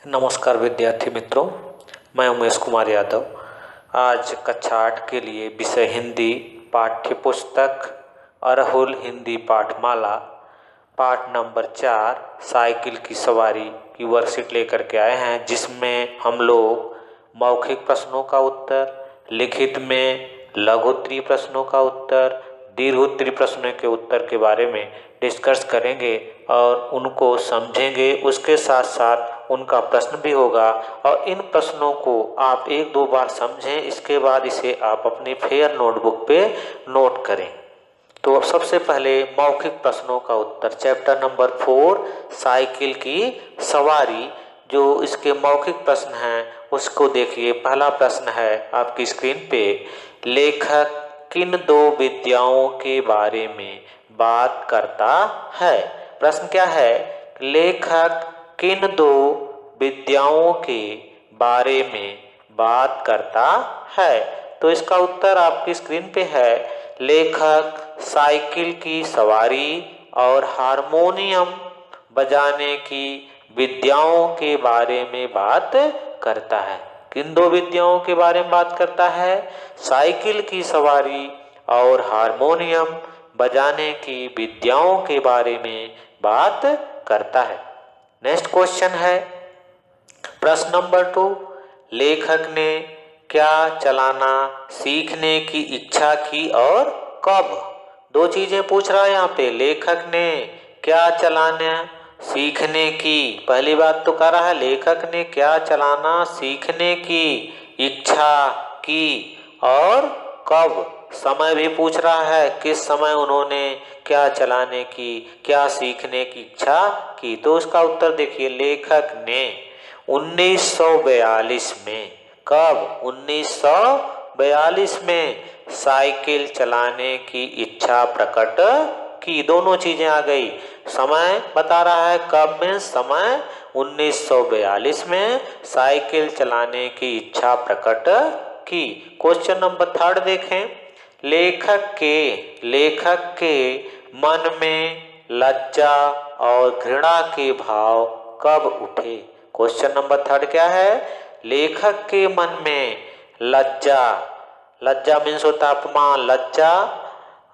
नमस्कार विद्यार्थी मित्रों, मैं उमेश कुमार यादव। आज कक्षा 8 के लिए विषय हिंदी पाठ्य पुस्तक अरहुल हिंदी पाठमाला पाठ नंबर 4 साइकिल की सवारी की वर्कशीट लेकर के आए हैं, जिसमें हम लोग मौखिक प्रश्नों का उत्तर, लिखित में लघु उत्तरीय प्रश्नों का उत्तर, दीर्घ उत्तरीय प्रश्नों के उत्तर के बारे में डिस्कस करेंगे और उनको समझेंगे। उसके साथ साथ उनका प्रश्न भी होगा और इन प्रश्नों को आप एक दो बार समझें, इसके बाद इसे आप अपनी फेयर नोटबुक पे नोट करें। तो अब सबसे पहले मौखिक प्रश्नों का उत्तर, चैप्टर नंबर 4 साइकिल की सवारी, जो इसके मौखिक प्रश्न हैं उसको देखिए। पहला प्रश्न है आपकी स्क्रीन पे, लेखक किन दो विद्याओं के बारे में बात करता है। प्रश्न क्या है, लेखक किन दो विद्याओं के बारे में बात करता है। तो इसका उत्तर आपकी स्क्रीन पे है, लेखक साइकिल की सवारी और हारमोनियम बजाने की विद्याओं के बारे में बात करता है। किन दो विद्याओं के बारे में बात करता है, साइकिल की सवारी और हारमोनियम बजाने की विद्याओं के बारे में बात करता है। नेक्स्ट क्वेश्चन है प्रश्न नंबर 2, लेखक ने क्या चलाना सीखने की इच्छा की और कब। दो चीजें पूछ रहा है यहाँ पे, लेखक ने क्या चलाना सीखने की, पहली बात तो कह रहा है लेखक ने क्या चलाना सीखने की इच्छा की और कब। समय भी पूछ रहा है, किस समय उन्होंने क्या चलाने की, क्या सीखने की इच्छा की। तो उसका उत्तर देखिए, लेखक ने 1942 में, कब, 1942 में साइकिल चलाने की इच्छा प्रकट की। दोनों चीजें आ गई, समय बता रहा है कब में, समय 1942 में साइकिल चलाने की इच्छा प्रकट की। क्वेश्चन नंबर 3 देखें, लेखक के मन में लज्जा और घृणा के भाव कब उठे। क्वेश्चन नंबर 3 क्या है, लेखक के मन में लज्जा मीन्स होता अपमान, लज्जा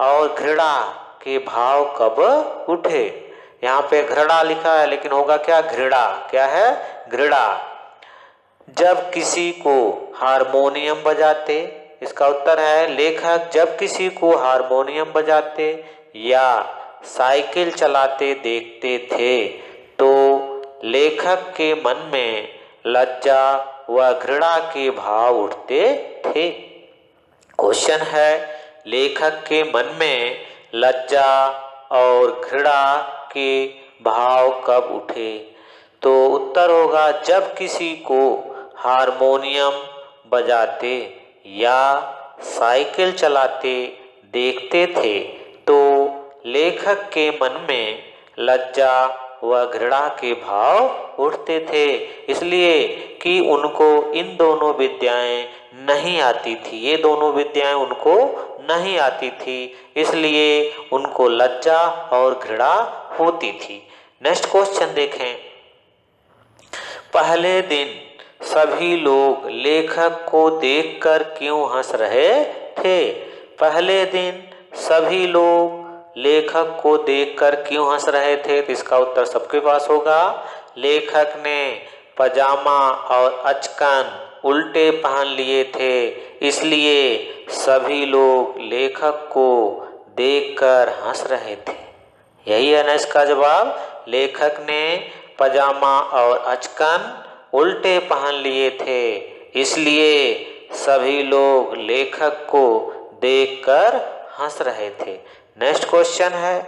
और घृणा के भाव कब उठे। यहाँ पे घृणा लिखा है लेकिन होगा क्या, घृणा। क्या है, घृणा। जब किसी को हारमोनियम बजाते, इसका उत्तर है, लेखक जब किसी को हारमोनियम बजाते या साइकिल चलाते देखते थे तो लेखक के मन में लज्जा व घृणा के भाव उठते थे। क्वेश्चन है, लेखक के मन में लज्जा और घृणा के भाव कब उठे। तो उत्तर होगा, जब किसी को हारमोनियम बजाते या साइकिल चलाते देखते थे तो लेखक के मन में लज्जा व घृणा के भाव उठते थे, इसलिए कि उनको इन दोनों विद्याएं नहीं आती थी, ये दोनों विद्याएं उनको नहीं आती थी, इसलिए उनको लज्जा और घृणा होती थी। नेक्स्ट क्वेश्चन देखें, पहले दिन सभी लोग लेखक को देखकर क्यों हंस रहे थे। पहले दिन सभी लोग लेखक को देखकर क्यों हंस रहे थे, तो इसका उत्तर सबके पास होगा, लेखक ने पजामा और अचकन उल्टे पहन लिए थे, इसलिए सभी लोग लेखक को देखकर हंस रहे थे। यही है ना इसका जवाब, लेखक ने पजामा और अचकन उल्टे पहन लिए थे, इसलिए सभी लोग लेखक को देखकर हंस रहे थे। नेक्स्ट क्वेश्चन है,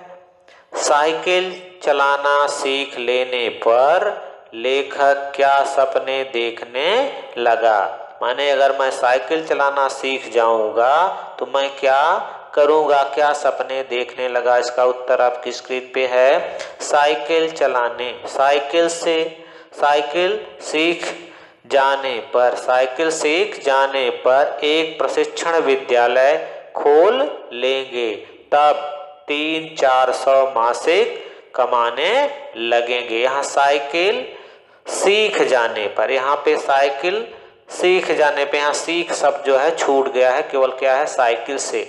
साइकिल चलाना सीख लेने पर लेखक क्या सपने देखने लगा। माने अगर मैं साइकिल चलाना सीख जाऊंगा तो मैं क्या करूंगा, क्या सपने देखने लगा। इसका उत्तर आपकी स्क्रीन पे है, साइकिल चलाने, साइकिल सीख जाने पर एक प्रशिक्षण विद्यालय खोल लेंगे, तब 300-400 मासिक कमाने लगेंगे। यहाँ साइकिल सीख जाने पर, यहाँ पे साइकिल सीख जाने पे, यहाँ सीख शब्द जो है छूट गया है, केवल क्या है साइकिल से,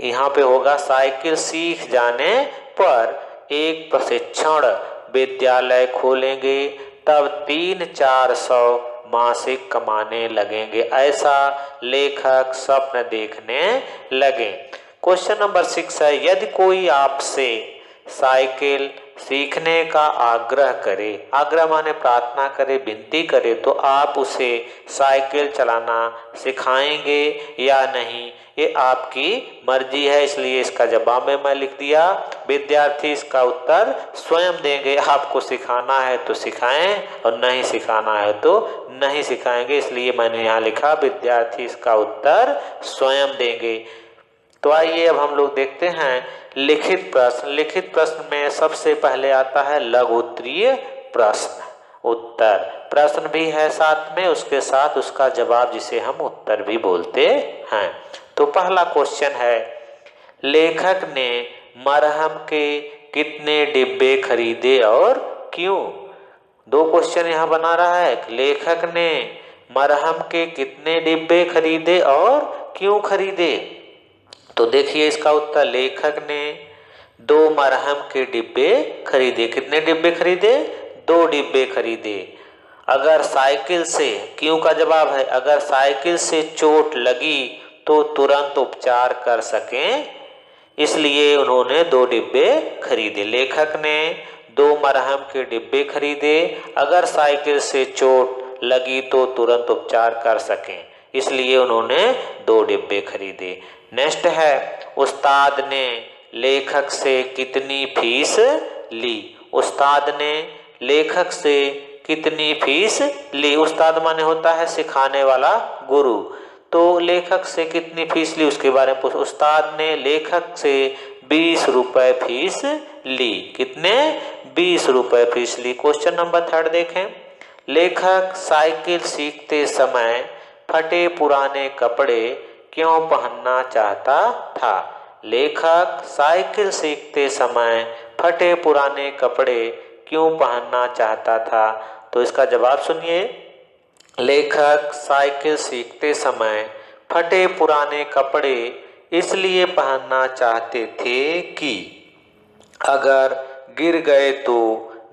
यहाँ पे होगा साइकिल सीख जाने पर एक प्रशिक्षण विद्यालय खोलेंगे, तब 300-400 मासिक कमाने लगेंगे, ऐसा लेखक स्वप्न देखने लगे। क्वेश्चन नंबर 6 है, यदि कोई आपसे साइकिल सीखने का आग्रह करे, आग्रह माने प्रार्थना करे, विनती करे, तो आप उसे साइकिल चलाना सिखाएंगे या नहीं, ये आपकी मर्जी है। इसलिए इसका जवाब में मैं लिख दिया, विद्यार्थी इसका उत्तर स्वयं देंगे। आपको सिखाना है तो सिखाएं और नहीं सिखाना है तो नहीं सिखाएंगे, इसलिए मैंने यहाँ लिखा विद्यार्थी इसका उत्तर स्वयं देंगे। तो आइए अब हम लोग देखते हैं लिखित प्रश्न। लिखित प्रश्न में सबसे पहले आता है लघु उत्तरीय प्रश्न उत्तर। प्रश्न भी है साथ में, उसके साथ उसका जवाब जिसे हम उत्तर भी बोलते हैं। तो पहला क्वेश्चन है, लेखक ने मरहम के कितने डिब्बे खरीदे और क्यों? दो क्वेश्चन यहाँ बना रहा है, लेखक ने मरहम के कितने डिब्बे खरीदे और क्यों खरीदे। तो देखिए इसका उत्तर, लेखक ने 2 मरहम के डिब्बे खरीदे। कितने डिब्बे खरीदे? 2 डिब्बे खरीदे। अगर साइकिल से, क्यों का जवाब है, अगर साइकिल से चोट लगी तो तुरंत उपचार कर सकें, इसलिए उन्होंने 2 डिब्बे खरीदे। लेखक ने 2 मरहम के डिब्बे खरीदे, अगर साइकिल से चोट लगी तो तुरंत उपचार कर सकें, इसलिए उन्होंने 2 डिब्बे खरीदे। नेक्स्ट है, उस्ताद ने लेखक से कितनी फीस ली? उस्ताद ने लेखक से कितनी फीस ली? उस्ताद माने होता है सिखाने वाला गुरु, तो लेखक से कितनी फीस ली उसके बारे में पूछ। उस्ताद ने लेखक से 20 रुपए फीस ली। कितने? 20 रुपए फीस ली। क्वेश्चन नंबर 3 देखें, लेखक साइकिल सीखते समय फटे पुराने कपड़े क्यों पहनना चाहता था? लेखक साइकिल सीखते समय फटे पुराने कपड़े क्यों पहनना चाहता था? तो इसका जवाब सुनिए, लेखक साइकिल सीखते समय फटे पुराने कपड़े इसलिए पहनना चाहते थे कि अगर गिर गए तो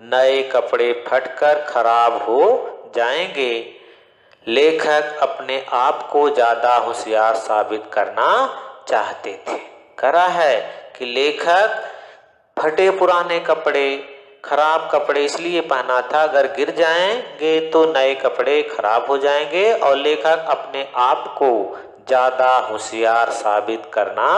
नए कपड़े फटकर खराब हो जाएंगे। लेखक अपने आप को ज्यादा होशियार साबित करना चाहते थे। करा है कि लेखक फटे पुराने कपड़े, खराब कपड़े इसलिए पहना था, अगर गिर जाएंगे तो नए कपड़े खराब हो जाएंगे, और लेखक अपने आप को ज्यादा होशियार साबित करना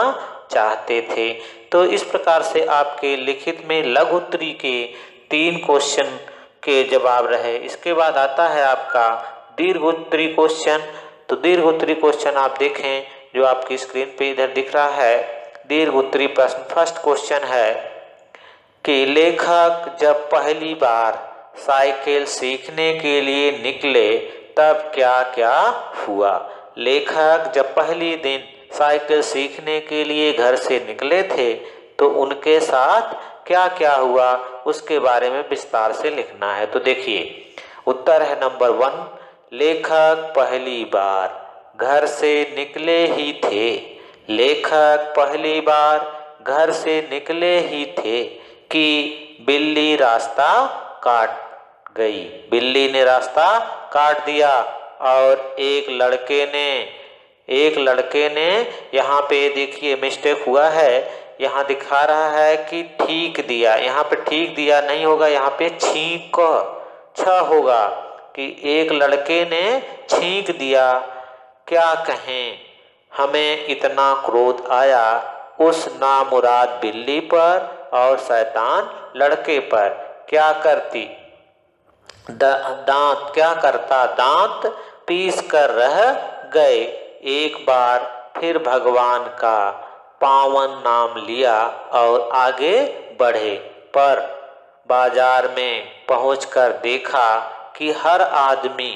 चाहते थे। तो इस प्रकार से आपके लिखित में लघु उत्तरी के 3 क्वेश्चन के जवाब रहे। इसके बाद आता है आपका दीर्घ उत्तरी क्वेश्चन। तो दीर्घ उत्तरी क्वेश्चन आप देखें जो आपकी स्क्रीन पे इधर दिख रहा है। दीर्घ उत्तरी प्रश्न, फर्स्ट क्वेश्चन है कि लेखक जब पहली बार साइकिल सीखने के लिए निकले तब क्या क्या हुआ? लेखक जब पहली दिन साइकिल सीखने के लिए घर से निकले थे तो उनके साथ क्या क्या हुआ उसके बारे में विस्तार से लिखना है। तो देखिए उत्तर है नंबर 1, लेखक पहली बार घर से निकले ही थे। लेखक पहली बार घर से निकले ही थे कि बिल्ली रास्ता काट गई। बिल्ली ने रास्ता काट दिया और एक लड़के ने यहाँ पे देखिए मिस्टेक हुआ है, यहाँ दिखा रहा है कि ठीक दिया, यहाँ पे ठीक दिया नहीं होगा, यहाँ पे छींक छ होगा कि एक लड़के ने छींक दिया। क्या कहें, हमें इतना क्रोध आया उस नामुराद बिल्ली पर और शैतान लड़के पर। क्या करती दांत क्या करता, दांत पीस कर रह गए। एक बार फिर भगवान का पावन नाम लिया और आगे बढ़े, पर बाजार में पहुंचकर देखा कि हर आदमी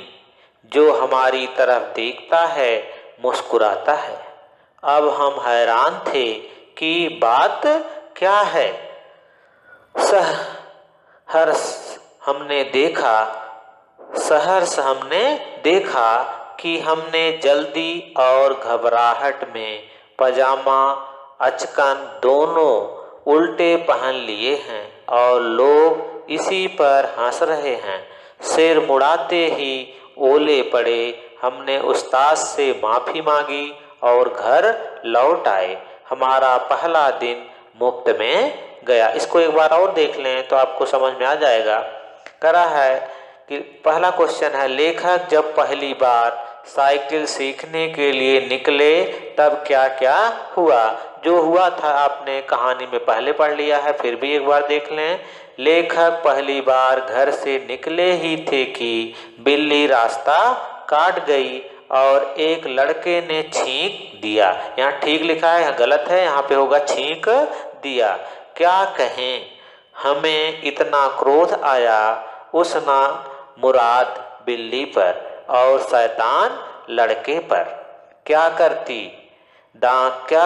जो हमारी तरफ देखता है मुस्कुराता है। अब हम हैरान थे कि बात क्या है। हमने देखा सहर्ष हमने देखा कि हमने जल्दी और घबराहट में पजामा अचकन दोनों उल्टे पहन लिए हैं और लोग इसी पर हंस रहे हैं। सिर मुड़ाते ही ओले पड़े, हमने उस्ताद से माफ़ी मांगी और घर लौट आए। हमारा पहला दिन मुफ्त में गया। इसको एक बार और देख लें तो आपको समझ में आ जाएगा। करा है कि पहला क्वेश्चन है, लेखक जब पहली बार साइकिल सीखने के लिए निकले तब क्या क्या हुआ। जो हुआ था आपने कहानी में पहले पढ़ लिया है, फिर भी एक बार देख लें। लेखक पहली बार घर से निकले ही थे कि बिल्ली रास्ता काट गई और एक लड़के ने छींक दिया। यहाँ ठीक लिखा है, यहाँ गलत है, यहाँ पे होगा छींक दिया। क्या कहें, हमें इतना क्रोध आया उस ना मुराद बिल्ली पर और शैतान लड़के पर। क्या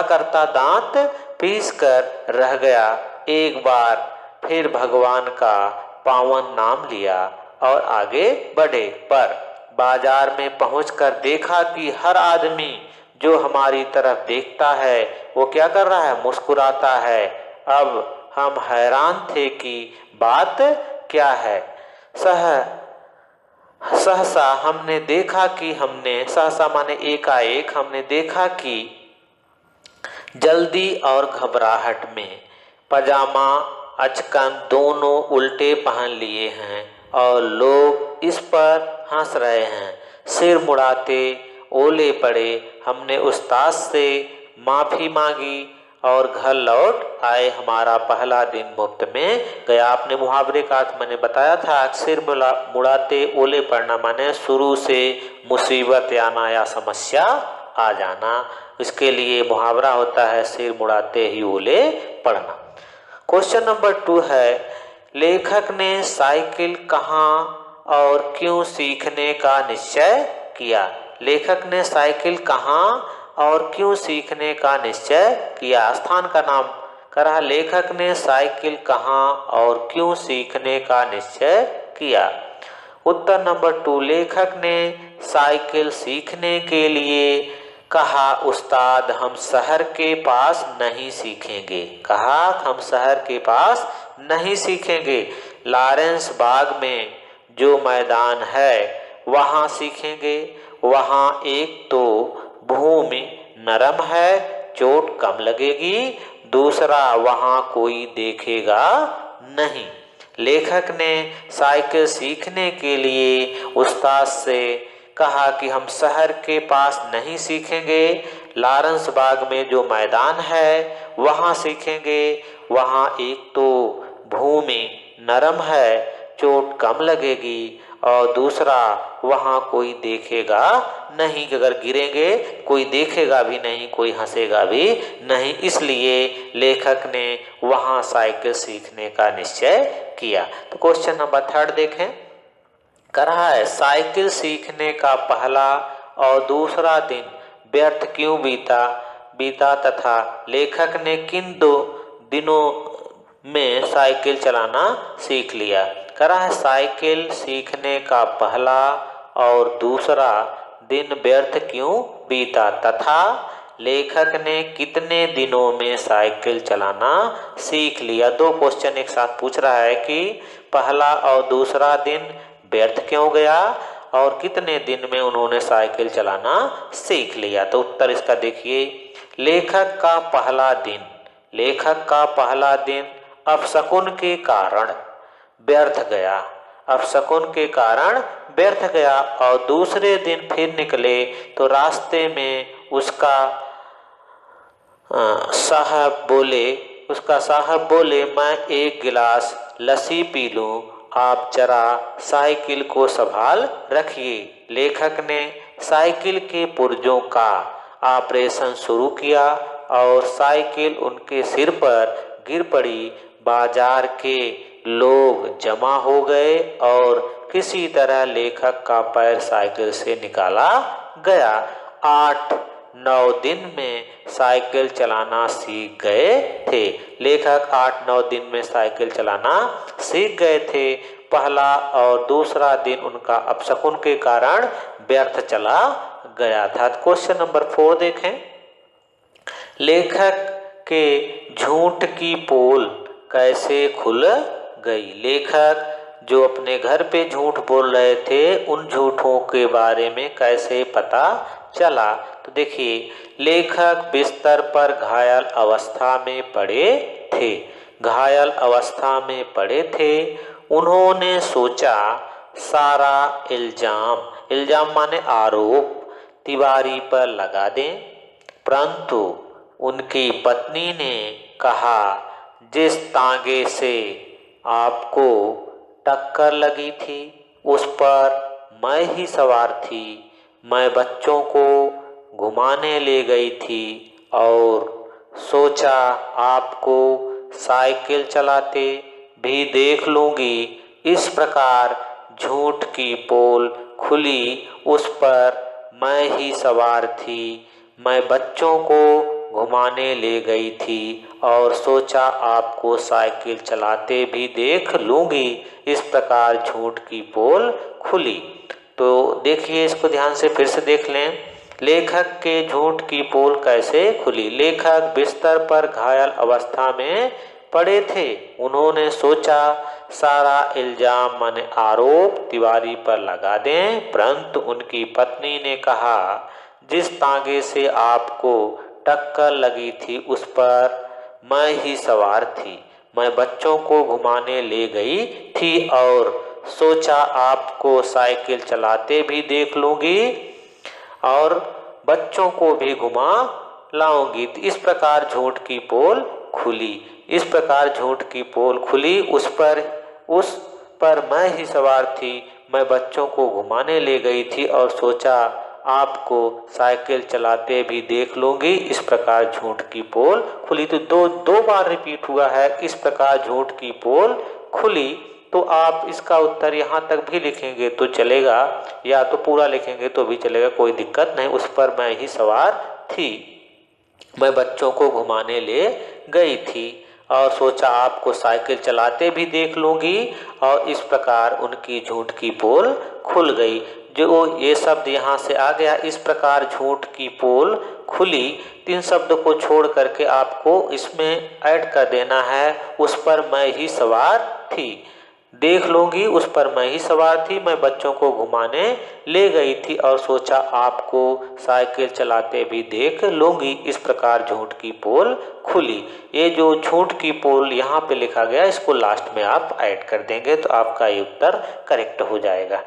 करता दांत पीस कर रह गया। एक बार फिर भगवान का पावन नाम लिया और आगे बढ़े, पर बाजार में पहुंचकर देखा कि हर आदमी जो हमारी तरफ देखता है वो क्या कर रहा है, मुस्कुराता है। अब हम हैरान थे कि बात क्या है। सहसा हमने देखा कि सहसा माने एकाएक हमने देखा कि जल्दी और घबराहट में पजामा अचकन दोनों उल्टे पहन लिए हैं और लोग इस पर हंस रहे हैं। सिर मुड़ाते ओले पड़े, हमने उस्ताद से माफ़ी मांगी और घर लौट आए। हमारा पहला दिन मुफ्त में गया। आपने मुहावरे का अर्थ मैंने बताया था। सिर मुड़ाते ओले पड़ना माने शुरू से मुसीबत आना या समस्या आ जाना। इसके लिए मुहावरा होता है सिर मुड़ाते ही ओले पड़ना। क्वेश्चन नंबर 2 है, लेखक ने साइकिल कहाँ और क्यों सीखने का निश्चय किया। लेखक ने साइकिल कहाँ और क्यों सीखने का निश्चय किया। स्थान का नाम करा। लेखक ने साइकिल कहाँ और क्यों सीखने का निश्चय किया। उत्तर नंबर 2, लेखक ने साइकिल सीखने के लिए कहा, उस्ताद हम शहर के पास नहीं सीखेंगे। कहा हम शहर के पास नहीं सीखेंगे, लॉरेंस बाग में जो मैदान है वहाँ सीखेंगे। वहाँ एक तो भूमि नरम है, चोट कम लगेगी, दूसरा वहाँ कोई देखेगा नहीं। लेखक ने साइकिल सीखने के लिए उस्ताद से कहा कि हम शहर के पास नहीं सीखेंगे, लॉरेंस बाग में जो मैदान है वहाँ सीखेंगे। वहाँ एक तो भूमि नरम है, चोट कम लगेगी, और दूसरा वहाँ कोई देखेगा नहीं कि अगर गिरेंगे कोई देखेगा भी नहीं, कोई हंसेगा भी नहीं। इसलिए लेखक ने वहाँ साइकिल सीखने का निश्चय किया। तो क्वेश्चन नंबर 3 देखें। कर रहा है, साइकिल सीखने का पहला और दूसरा दिन व्यर्थ क्यों बीता तथा लेखक ने किन 2 दिनों में साइकिल चलाना सीख लिया। कर रहा है, साइकिल सीखने का पहला और दूसरा दिन व्यर्थ क्यों बीता तथा लेखक ने कितने दिनों में साइकिल चलाना सीख लिया। 2 क्वेश्चन एक साथ पूछ रहा है कि पहला और दूसरा दिन व्यर्थ क्यों गया और कितने दिन में उन्होंने साइकिल चलाना सीख लिया। तो उत्तर इसका देखिए, लेखक का पहला दिन अपशकुन के कारण व्यर्थ गया। अपशकुन के कारण व्यर्थ गया और दूसरे दिन फिर निकले तो रास्ते में उसका साहब बोले मैं एक गिलास लस्सी पी लूं, आप जरा साइकिल को संभाल रखिए। लेखक ने साइकिल के पुर्जों का ऑपरेशन शुरू किया और साइकिल उनके सिर पर गिर पड़ी। बाजार के लोग जमा हो गए और किसी तरह लेखक का पैर साइकिल से निकाला गया। 8-9 दिन में साइकिल चलाना सीख गए थे। लेखक 8-9 दिन में साइकिल चलाना सीख गए थे। पहला और दूसरा दिन उनका अपशकुन के कारण व्यर्थ चला गया था। क्वेश्चन नंबर 4 देखें। लेखक के झूठ की पोल कैसे खुल गई? लेखक जो अपने घर पे झूठ बोल रहे थे उन झूठों के बारे में कैसे पता चला? तो देखिए, लेखक बिस्तर पर घायल अवस्था में पड़े थे। घायल अवस्था में पड़े थे। उन्होंने सोचा सारा इल्जाम माने आरोप तिवारी पर लगा दें, परंतु उनकी पत्नी ने कहा जिस तांगे से आपको टक्कर लगी थी उस पर मैं ही सवार थी। मैं बच्चों को घुमाने ले गई थी और सोचा आपको साइकिल चलाते भी देख लूंगी। इस प्रकार झूठ की पोल खुली। उस पर मैं ही सवार थी। मैं बच्चों को घुमाने ले गई थी और सोचा आपको साइकिल चलाते भी देख लूंगी। इस प्रकार झूठ की पोल खुली। तो देखिए, इसको ध्यान से फिर से देख लें। लेखक के झूठ की पोल कैसे खुली? लेखक बिस्तर पर घायल अवस्था में पड़े थे। उन्होंने सोचा सारा इल्जाम माने आरोप तिवारी पर लगा दें, परंतु उनकी पत्नी ने कहा जिस तांगे से आपको टक्कर लगी थी उस पर मैं ही सवार थी। मैं बच्चों को घुमाने ले गई थी और सोचा आपको साइकिल चलाते भी देख लूंगी और बच्चों को भी घुमा लाऊंगी। इस प्रकार झूठ की पोल खुली। इस प्रकार झूठ की पोल खुली। उस पर मैं ही सवार थी। मैं बच्चों को घुमाने ले गई थी और सोचा आपको साइकिल चलाते भी देख लूंगी। इस प्रकार झूठ की पोल खुली। तो दो बार रिपीट हुआ है, इस प्रकार झूठ की पोल खुली। तो आप इसका उत्तर यहाँ तक भी लिखेंगे तो चलेगा, या तो पूरा लिखेंगे तो भी चलेगा, कोई दिक्कत नहीं। उस पर मैं ही सवार थी। मैं बच्चों को घुमाने ले गई थी और सोचा आपको साइकिल चलाते भी देख लूंगी और इस प्रकार उनकी झूठ की पोल खुल गई। जो ये शब्द यहाँ से आ गया, इस प्रकार झूठ की पोल खुली। 3 शब्द को छोड़ करके आपको इसमें ऐड कर देना है उस पर मैं ही सवार थी। देख लूंगी, उस पर मैं ही सवार थी। मैं बच्चों को घुमाने ले गई थी और सोचा आपको साइकिल चलाते भी देख लूंगी। इस प्रकार झूठ की पोल खुली। ये जो झूठ की पोल यहाँ पे लिखा गया, इसको लास्ट में आप ऐड कर देंगे तो आपका ये उत्तर करेक्ट हो जाएगा।